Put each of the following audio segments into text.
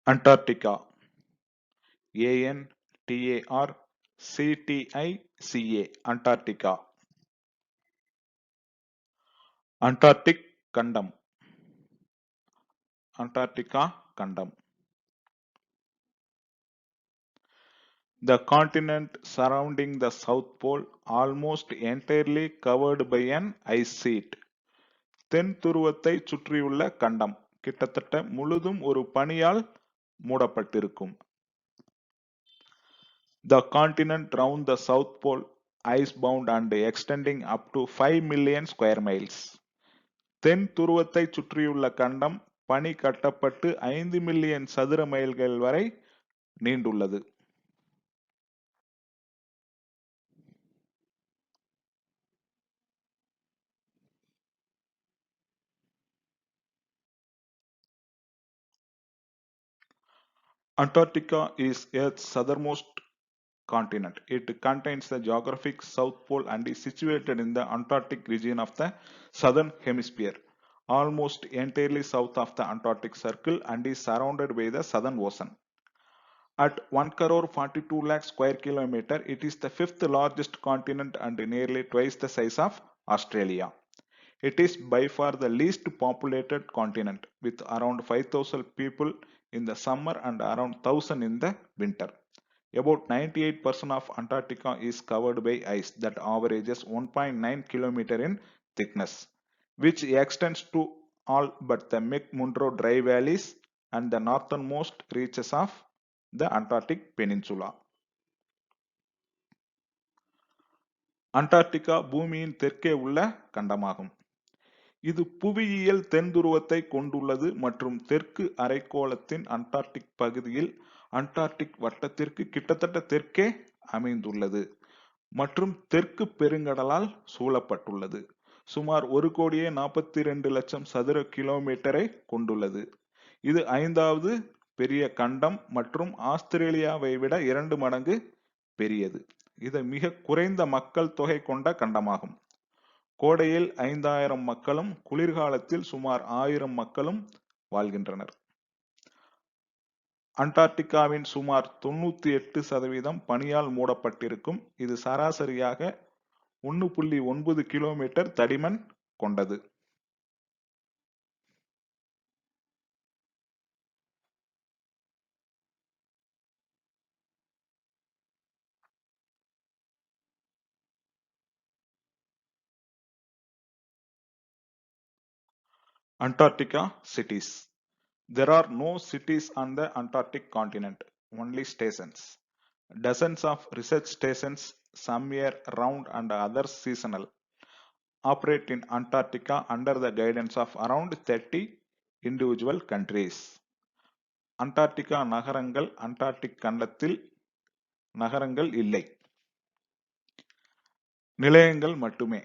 Antarctica. Antarctica. Antarctica. Antarctic கண்டம். Antarctica கண்டம். The continent surrounding the South Pole almost entirely covered by an ice sheet. தென் துருவத்தை சுற்றியுள்ள கண்டம் கிட்டத்தட்ட முழுதும் ஒரு பனியால் மூடப்பட்டிருக்கும். The continent round the South Pole ice-bound and extending up to 5 million square miles. தென் துருவத்தை சுற்றியுள்ள கண்டம் பனி கட்டப்பட்டு 5 மில்லியன் சதுர மைல்கள் வரை நீண்டுள்ளது. Antarctica is Earth's southernmost continent. It contains the geographic South Pole and is situated in the Antarctic region of the southern hemisphere, almost entirely south of the Antarctic Circle and is surrounded by the Southern Ocean. At 1,42 lakh square kilometer, it is the fifth largest continent and nearly twice the size of Australia. It is by far the least populated continent, with around 5,000 people in the summer and around 1,000 in the winter. About 98% of Antarctica is covered by ice that averages 1.9 km in thickness, which extends to all but the McMurdo Dry Valleys and the northernmost reaches of the Antarctic Peninsula. Antarctica பூமியின் தெற்கே உள்ள கண்டமாகும். இது புவியியல் தென் துருவத்தை கொண்டுள்ளது மற்றும் தெற்கு அரைக்கோளத்தின் Antarctic பகுதியில் அண்டார்டிக் வட்டத்திற்கு கிட்டத்தட்ட தெற்கே அமைந்துள்ளது மற்றும் தெற்கு பெருங்கடலால் சூழப்பட்டுள்ளது. சுமார் 1,42,00,000 சதுர கிலோமீட்டரை கொண்டுள்ளது. இது 5வது பெரிய கண்டம் மற்றும் ஆஸ்திரேலியாவை விட 2 மடங்கு பெரியது. இது மிக குறைந்த மக்கள் தொகை கொண்ட கண்டமாகும். கோடையில் 5,000 மக்களும் குளிர்காலத்தில் சுமார் 1000 மக்களும் வாழ்கின்றனர். அண்டார்டிகாவின் சுமார் 98% பனியால் மூடப்பட்டிருக்கும். இது சராசரியாக 1.9 கிலோமீட்டர் தடிமன் கொண்டது. Antarctica cities. There are no cities on the Antarctic continent, only stations. Dozens of research stations, some year-round and others seasonal, operate in Antarctica under the guidance of around 30 individual countries. Antarctica நகரங்கள் Antarctic கண்டத்தில் நகரங்கள் இல்லை. நிலையங்கள் மட்டுமே.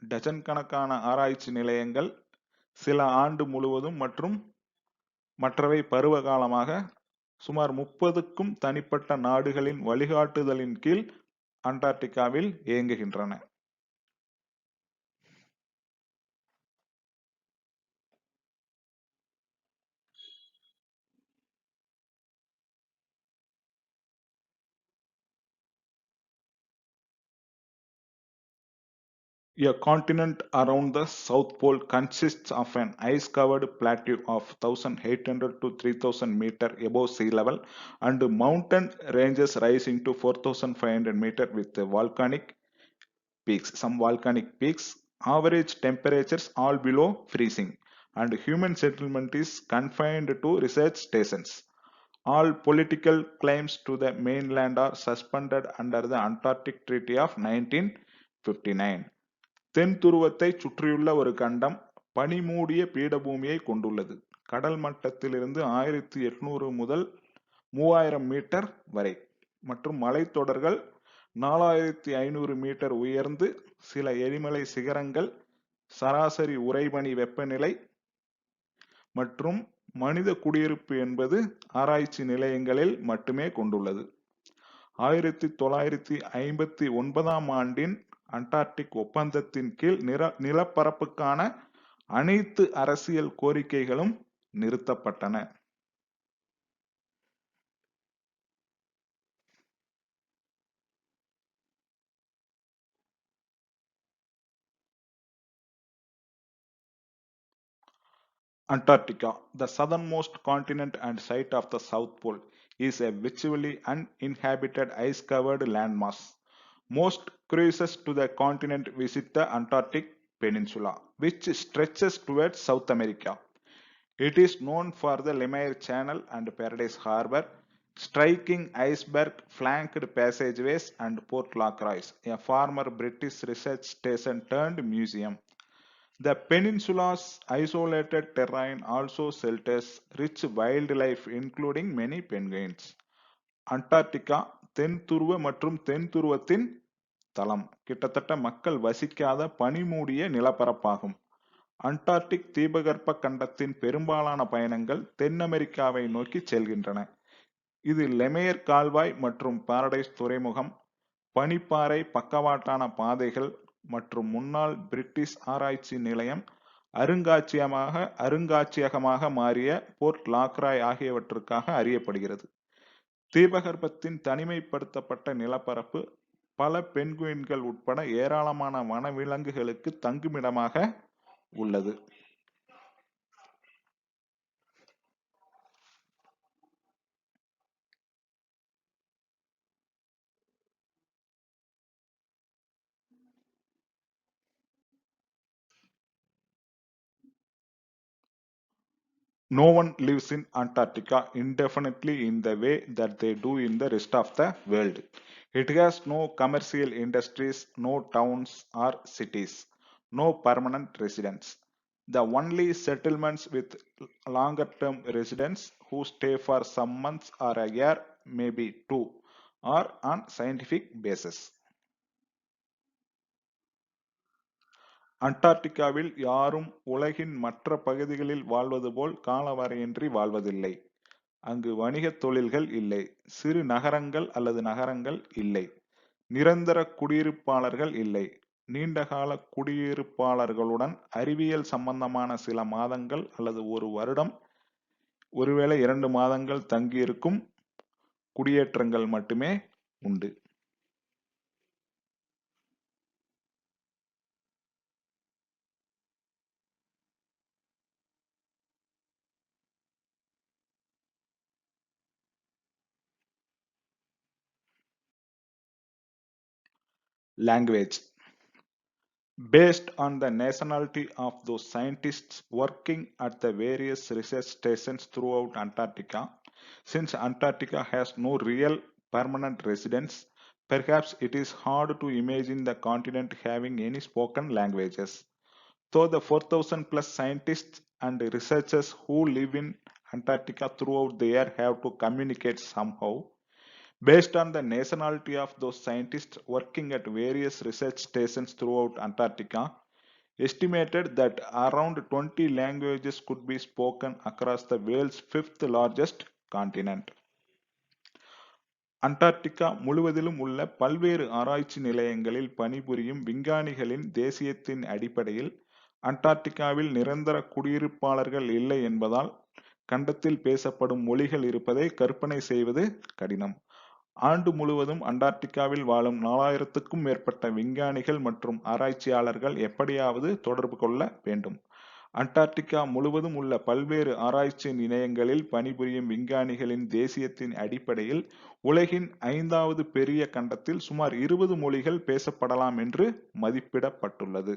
Dozen கணக்கான ஆராய்ச்சி நிலையங்கள் சில ஆண்டு முழுவதும் மற்றும் மற்றவை பருவ காலமாக சுமார் 30க்கும் தனிப்பட்ட நாடுகளின் வழிகாட்டுதலின் கீழ் அண்டார்டிகாவில் இயங்குகின்றன. A continent around the South Pole consists of an ice-covered plateau of 1,800 to 3,000 meters above sea level and mountain ranges rising to 4,500 meters with volcanic peaks. Some volcanic peaks, average temperatures all below freezing, and human settlement is confined to research stations. All political claims to the mainland are suspended under the Antarctic Treaty of 1959. தென் துருவத்தை சுற்றியுள்ள ஒரு கண்டம் பனி மூடிய பீடபூமியை கொண்டுள்ளது. கடல் மட்டத்திலிருந்து 1800 முதல் 3000 மீட்டர் வரை மற்றும் மலைத்தொடர்கள் 4500 மீட்டர் உயர்ந்து சில எரிமலை சிகரங்கள் சராசரி உறைபனி வெப்பநிலை மற்றும் மனித குடியிருப்பு என்பது ஆராய்ச்சி நிலையங்களில் மட்டுமே கொண்டுள்ளது. 1959 ஆண்டின் அண்டார்டிக் ஒப்பந்தத்தின் கீழ் நிலப்பரப்புக்கான அனைத்து அரசியல் கோரிக்கைகளும் நிறுத்தப்பட்டன. Antarctica, the southernmost continent and site of the South Pole, is a virtually uninhabited ice-covered landmass. Most cruises to the continent visit the Antarctic Peninsula, which stretches towards South America. It is known for the Lemaire Channel and Paradise Harbor, striking iceberg flanked passageways, and Port Lacroix, a former British research station turned museum. The peninsula's isolated terrain also shelters rich wildlife including many penguins. Antarctica தென் துருவ மற்றும் தென் துருவத்தின் தளம் கிட்டத்தட்ட மக்கள் வசிக்காத பனிமூடிய நிலப்பரப்பாகும். Antarctic தீபகற்ப கண்டத்தின் பெரும்பாலான பயணங்கள் தென் அமெரிக்காவை நோக்கி செல்கின்றன. இது லெமேர் கால்வாய் மற்றும் பாரடைஸ் துறைமுகம், பனிப்பாறை பக்கவாட்டான பாதைகள் மற்றும் முன்னாள் பிரிட்டிஷ் ஆராய்ச்சி நிலையம், அருங்காட்சியகமாக மாறிய போர்ட் லாக்ராய் ஆகியவற்றுக்காக அறியப்படுகிறது. தீபகற்பத்தின் தனிமைப்படுத்தப்பட்ட நிலப்பரப்பு பல பென்குயின்கள் உட்பட ஏராளமான வனவிலங்குகளுக்கு தங்குமிடமாக உள்ளது. No one lives in Antarctica indefinitely in the way that they do in the rest of the world. It has no commercial industries, no towns or cities, no permanent residents. The only settlements with longer term residents who stay for some months or a year, maybe two, are on scientific basis. அண்டார்டிகாவில் யாரும் உலகின் மற்ற பகுதிகளில் வாழ்வது போல் காலவரையின்றி வாழ்வதில்லை. அங்கு வணிகத் தொழில்கள் இல்லை, சிறு நகரங்கள் அல்லது நகரங்கள் இல்லை, நிரந்தர குடியிருப்பாளர்கள் இல்லை. நீண்டகால குடியிருப்பாளர்களுடன் அறிவியல் சம்பந்தமான சில மாதங்கள் அல்லது ஒரு வருடம், ஒருவேளை 2 மாதங்கள் தங்கியிருக்கும் குடியேற்றங்கள் மட்டுமே உண்டு. Language. Based on the nationality of those scientists working at the various research stations throughout Antarctica, since Antarctica has no real permanent residents, perhaps it is hard to imagine the continent having any spoken languages. Though the 4,000 plus scientists and researchers who live in Antarctica throughout the year have to communicate somehow, based on the nationality of those scientists working at various research stations throughout Antarctica, estimated that around 20 languages could be spoken across the world's fifth largest continent. Antarctica முழுவதிலும் உள்ள பல்வேறு ஆராய்ச்சி நிலையங்களில் பணிபுரியும் விஞ்ஞானிகளின் தேசியத்தின் அடிப்படையில் அண்டார்டிகாவில் நிரந்தர குடியிருப்பாளர்கள் இல்லை என்பதால் கண்டத்தில் பேசப்படும் மொழிகள் இருப்பதை கற்பனை செய்வது கடினம். ஆண்டு முழுவதும் அண்டார்டிகாவில் வாழும் 4000க்கும் மேற்பட்ட விஞ்ஞானிகள் மற்றும் ஆராய்ச்சியாளர்கள் எப்படியாவது தொடர்பு கொள்ள வேண்டும். அண்டார்டிகா முழுவதும் உள்ள பல்வேறு ஆராய்ச்சி நிலையங்களில் பணிபுரியும் விஞ்ஞானிகளின் தேசியத்தின் அடிப்படையில் உலகின் 5வது பெரிய கண்டத்தில் சுமார் 20 மொழிகள் பேசப்படலாம் என்று மதிப்பிடப்பட்டுள்ளது.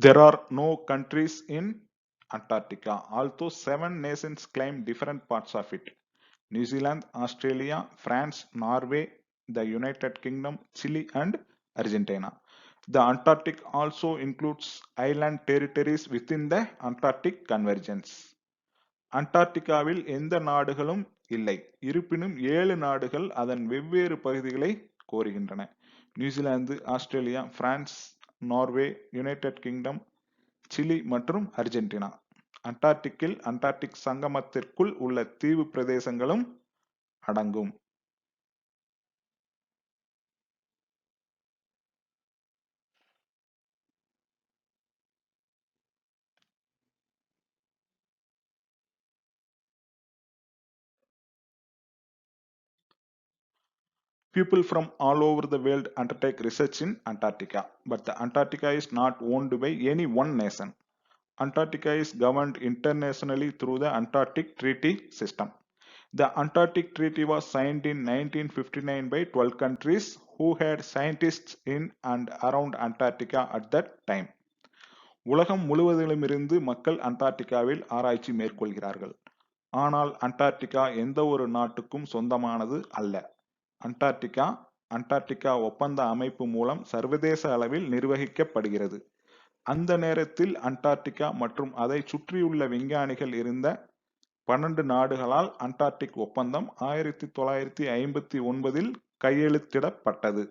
There are no countries in Antarctica, although 7 nations claim different parts of it: New Zealand, Australia, France, Norway, the United Kingdom, Chile, and Argentina. The Antarctic also includes island territories within the Antarctic Convergence. அண்டார்டிகாவில் எந்த நாடுகளும் இல்லை, இருப்பினும் 7 நாடுகள் அதன் வெவ்வேறு பகுதிகளை கோருகின்றன: New Zealand, Australia, France, Norway, United Kingdom, Chile மற்றும் அர்ஜென்டினா. அண்டார்டிக்கில் அண்டார்டிக் சங்கமத்திற்குள் உள்ள தீவு பிரதேசங்களும் அடங்கும். People from all over the world undertake research in Antarctica, but the Antarctica is not owned by any one nation. Antarctica is governed internationally through the Antarctic Treaty System. The Antarctic Treaty was signed in 1959 by 12 countries who had scientists in and around Antarctica at that time. உலகம் முழுவதிலுமிருந்து மக்கள் அண்டார்டிகாவில் ஆராய்ச்சி மேற்கொள்கிறார்கள். ஆனால் Antarctica எந்த ஒரு நாட்டுக்கும் சொந்தமானது அல்ல. அண்டார்டிகா அண்டார்டிகா ஒப்பந்த அமைப்பு மூலம் சர்வதேச அளவில் நிர்வகிக்கப்படுகிறது. அந்த நேரத்தில் அண்டார்டிகா மற்றும் அதை சுற்றியுள்ள விஞ்ஞானிகள் இருந்த 12 நாடுகளால் அண்டார்டிக் ஒப்பந்தம் 1959 கையெழுத்திடப்பட்டது.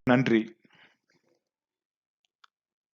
நன்றி.